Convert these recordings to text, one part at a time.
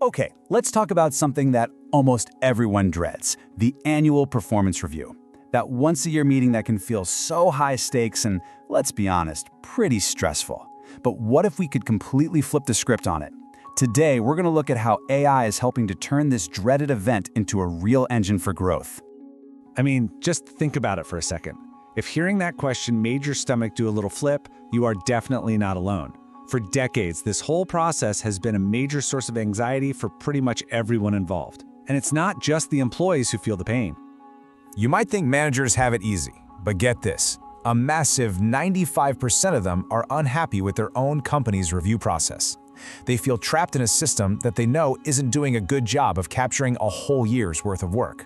Okay, let's talk about something that almost everyone dreads, the annual performance review. That once-a-year meeting that can feel so high stakes and, let's be honest, pretty stressful. But what if we could completely flip the script on it? Today, we're going to look at how AI is helping to turn this dreaded event into a real engine for growth. I mean, just think about it for a second. If hearing that question made your stomach do a little flip, you are definitely not alone. For decades, this whole process has been a major source of anxiety for pretty much everyone involved. And it's not just the employees who feel the pain. You might think managers have it easy, but get this. A massive 95% of them are unhappy with their own company's review process. They feel trapped in a system that they know isn't doing a good job of capturing a whole year's worth of work.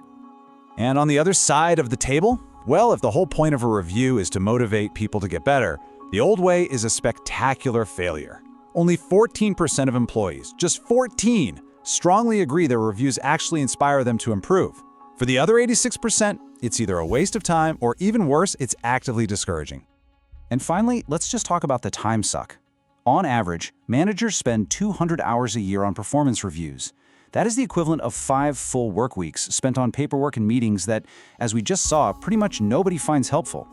And on the other side of the table, well, if the whole point of a review is to motivate people to get better, the old way is a spectacular failure. Only 14% of employees, just 14, strongly agree their reviews actually inspire them to improve. For the other 86%, it's either a waste of time or even worse, it's actively discouraging. And finally, let's just talk about the time suck. On average, managers spend 200 hours a year on performance reviews. That is the equivalent of 5 full work weeks spent on paperwork and meetings that, as we just saw, pretty much nobody finds helpful.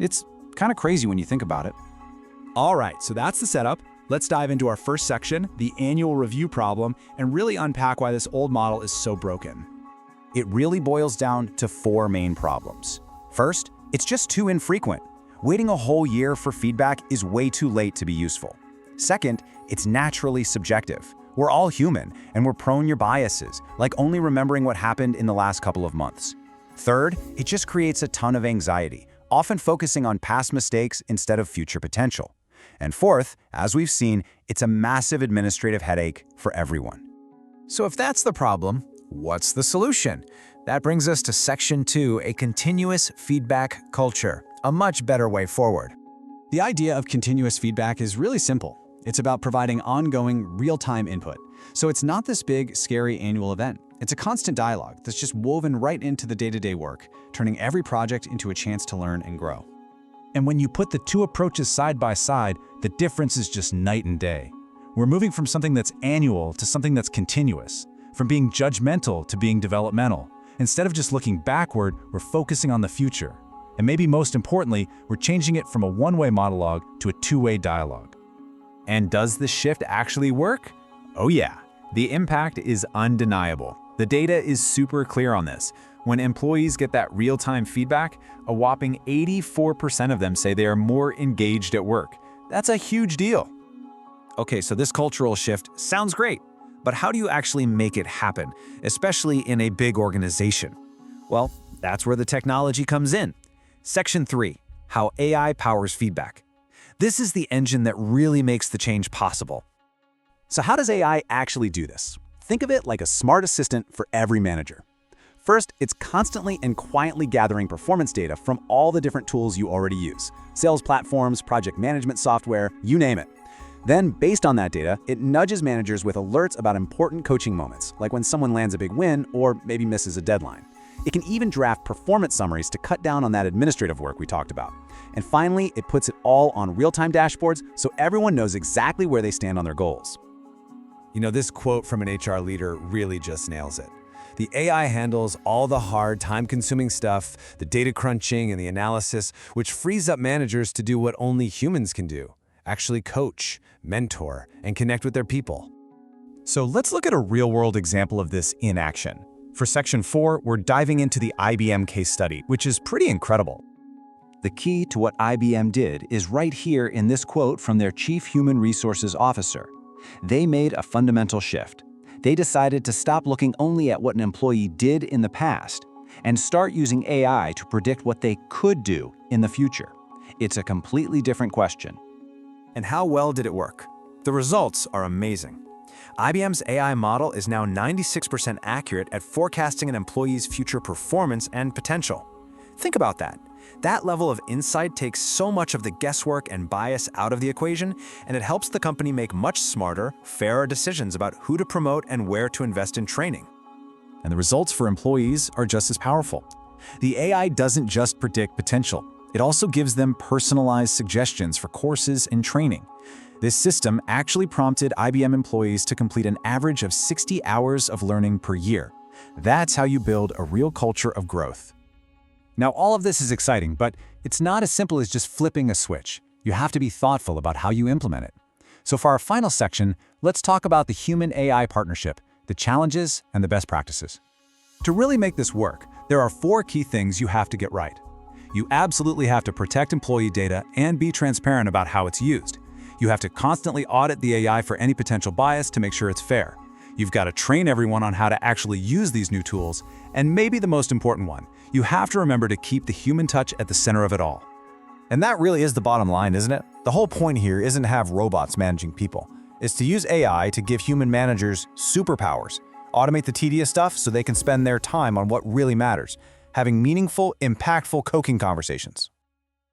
It's kind of crazy when you think about it. All right, so that's the setup. Let's dive into our first section, the annual review problem, and really unpack why this old model is so broken. It really boils down to 4 main problems. First, it's just too infrequent. Waiting a whole year for feedback is way too late to be useful. Second, it's naturally subjective. We're all human, and we're prone to biases, like only remembering what happened in the last couple of months. Third, it just creates a ton of anxiety, often focusing on past mistakes instead of future potential. And fourth, as we've seen, it's a massive administrative headache for everyone. So if that's the problem, what's the solution? That brings us to Section 2, a continuous feedback culture, a much better way forward. The idea of continuous feedback is really simple. It's about providing ongoing, real-time input. So it's not this big, scary annual event. It's a constant dialogue that's just woven right into the day-to-day work, turning every project into a chance to learn and grow. And when you put the two approaches side by side, the difference is just night and day. We're moving from something that's annual to something that's continuous, from being judgmental to being developmental. Instead of just looking backward, we're focusing on the future. And maybe most importantly, we're changing it from a one-way monologue to a two-way dialogue. And does this shift actually work? Oh yeah, the impact is undeniable. The data is super clear on this. When employees get that real-time feedback, a whopping 84% of them say they are more engaged at work. That's a huge deal. Okay, so this cultural shift sounds great, but how do you actually make it happen, especially in a big organization? Well, that's where the technology comes in. Section 3, how AI powers feedback. This is the engine that really makes the change possible. So how does AI actually do this? Think of it like a smart assistant for every manager. First, it's constantly and quietly gathering performance data from all the different tools you already use. Sales platforms, project management software, you name it. Then, based on that data, it nudges managers with alerts about important coaching moments, like when someone lands a big win or maybe misses a deadline. It can even draft performance summaries to cut down on that administrative work we talked about. And finally, it puts it all on real-time dashboards so everyone knows exactly where they stand on their goals. You know, this quote from an HR leader really just nails it. The AI handles all the hard, time-consuming stuff, the data crunching and the analysis, which frees up managers to do what only humans can do, actually coach, mentor, and connect with their people. So let's look at a real-world example of this in action. For Section 4, we're diving into the IBM case study, which is pretty incredible. The key to what IBM did is right here in this quote from their Chief Human Resources Officer. They made a fundamental shift. They decided to stop looking only at what an employee did in the past and start using AI to predict what they could do in the future. It's a completely different question. And how well did it work? The results are amazing. IBM's AI model is now 96% accurate at forecasting an employee's future performance and potential. Think about that. That level of insight takes so much of the guesswork and bias out of the equation, and it helps the company make much smarter, fairer decisions about who to promote and where to invest in training. And the results for employees are just as powerful. The AI doesn't just predict potential. It also gives them personalized suggestions for courses and training. This system actually prompted IBM employees to complete an average of 60 hours of learning per year. That's how you build a real culture of growth. Now, all of this is exciting, but it's not as simple as just flipping a switch. You have to be thoughtful about how you implement it. So for our final section, let's talk about the human-AI partnership, the challenges, and the best practices. To really make this work, there are 4 key things you have to get right. You absolutely have to protect employee data and be transparent about how it's used. You have to constantly audit the AI for any potential bias to make sure it's fair. You've got to train everyone on how to actually use these new tools, and maybe the most important one, you have to remember to keep the human touch at the center of it all. And that really is the bottom line, isn't it? The whole point here isn't to have robots managing people. It's to use AI to give human managers superpowers, automate the tedious stuff so they can spend their time on what really matters, having meaningful, impactful coaching conversations.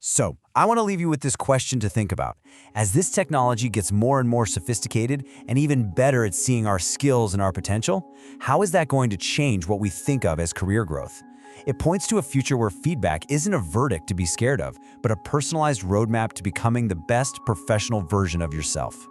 So, I want to leave you with this question to think about. As this technology gets more and more sophisticated and even better at seeing our skills and our potential, how is that going to change what we think of as career growth? It points to a future where feedback isn't a verdict to be scared of, but a personalized roadmap to becoming the best professional version of yourself.